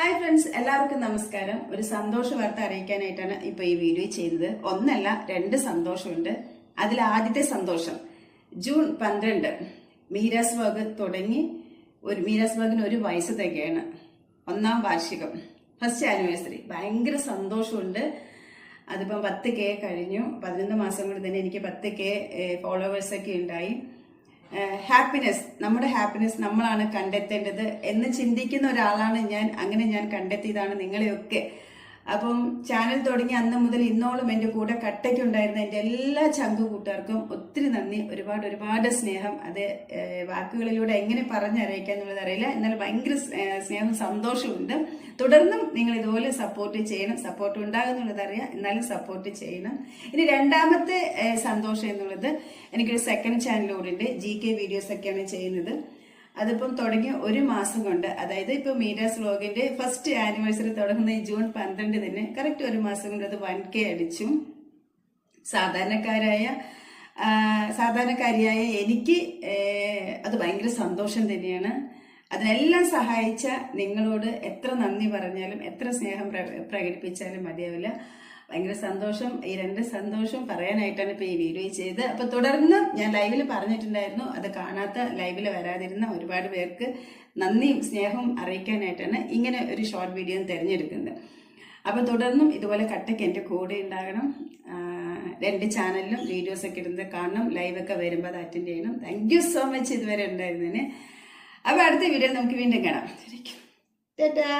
Hi friends, എല്ലാവർക്കും നമസ്കാരം. ഒരു സന്തോഷ വാർത്ത അറിയിക്കാനായിട്ടാണ് ഇപ്പൊ ഈ വീഡിയോ ചെയ്തത്. ഒന്നല്ല, രണ്ട് സന്തോഷമുണ്ട്. അതിൽ ആദ്യത്തെ സന്തോഷം, ജൂൺ 12 മീരാസ് ബാഗ് തുടങ്ങി മീരാസ് ബാഗിന് 1 വയസ്സ് തികയാണ്. 1ാം വാർഷികം, ഫസ്റ്റ് ആനിവേഴ്സറി. ഭയങ്കര സന്തോഷമുണ്ട്. അതിപ്പം 10K കഴിഞ്ഞു. 11 മാസം കൊണ്ട് തന്നെ എനിക്ക് 10K ഫോളോവേഴ്സൊക്കെ ഉണ്ടായി. ഹാപ്പിനെസ്, നമ്മുടെ ഹാപ്പിനെസ് നമ്മളാണ് കണ്ടെത്തേണ്ടത് എന്ന് ചിന്തിക്കുന്ന ഒരാളാണ് ഞാൻ. അങ്ങനെ ഞാൻ കണ്ടെത്തിയതാണ് നിങ്ങളെയൊക്കെ. അപ്പം ചാനൽ തുടങ്ങി അന്ന് മുതൽ ഇന്നോളം എൻ്റെ കൂടെ കട്ടയ്ക്കുണ്ടായിരുന്ന എൻ്റെ എല്ലാ ചങ്കു കൂട്ടുകാർക്കും ഒത്തിരി നന്ദി. ഒരുപാട് സ്നേഹം. അത് വാക്കുകളിലൂടെ എങ്ങനെ പറഞ്ഞറിയിക്കുക എന്നുള്ളത് അറിയില്ല. എന്നാൽ ഭയങ്കര സ്നേഹവും സന്തോഷമുണ്ട്. തുടർന്നും നിങ്ങൾ ഇതുപോലെ സപ്പോർട്ട് ചെയ്യണം. സപ്പോർട്ട് ഉണ്ടാകുന്നുള്ളത് അറിയാം, എന്നാലും സപ്പോർട്ട് ചെയ്യണം. ഇനി രണ്ടാമത്തെ സന്തോഷം എന്നുള്ളത്, എനിക്കൊരു സെക്കൻഡ് ചാനലിലൂടെ GK വീഡിയോസ് ഒക്കെയാണ് ചെയ്യുന്നത്. അതിപ്പം തുടങ്ങി 1 മാസം കൊണ്ട്, അതായത് ഇപ്പൊ മീരാസ് വ്ലോഗിന്റെ ഫസ്റ്റ് ആനിവേഴ്സറി തുടങ്ങുന്ന ഈ ജൂൺ 12 തന്നെ കറക്റ്റ് 1 മാസം കൊണ്ട് അത് 1K അടിച്ചു. സാധാരണക്കാരിയായ എനിക്ക് അത് ഭയങ്കര സന്തോഷം തന്നെയാണ്. അതിനെല്ലാം സഹായിച്ച നിങ്ങളോട് എത്ര നന്ദി പറഞ്ഞാലും എത്ര സ്നേഹം പ്രകടിപ്പിച്ചാലും മതിയാവില്ല. ഭയങ്കര സന്തോഷം. ഈ 2 സന്തോഷം പറയാനായിട്ടാണ് ഇപ്പൊ ഈ വീഡിയോ ചെയ്തത്. അപ്പൊ തുടർന്ന് ഞാൻ ലൈവിൽ പറഞ്ഞിട്ടുണ്ടായിരുന്നു, അത് കാണാത്ത ലൈവിൽ വരാതിരുന്ന ഒരുപാട് പേർക്ക് നന്ദിയും സ്നേഹവും അറിയിക്കാനായിട്ടാണ് ഇങ്ങനെ ഒരു ഷോർട്ട് വീഡിയോ തിരഞ്ഞെടുക്കുന്നത്. അപ്പൊ തുടർന്നും ഇതുപോലെ കട്ടയ്ക്ക് എൻ്റെ കൂടെ ഉണ്ടാകണം. 2 ചാനലിലും വീഡിയോസ് ഒക്കെ ഇടുന്നത് കാണണം. ലൈവൊക്കെ വരുമ്പോൾ അത് അറ്റൻഡ് ചെയ്യണം. താങ്ക് യു സോ മച്ച് ഇതുവരെ ഉണ്ടായിരുന്നതിന്. അപ്പൊ അടുത്ത വീഡിയോ നമുക്ക് വീണ്ടും കാണാം. ടാറ്റാ.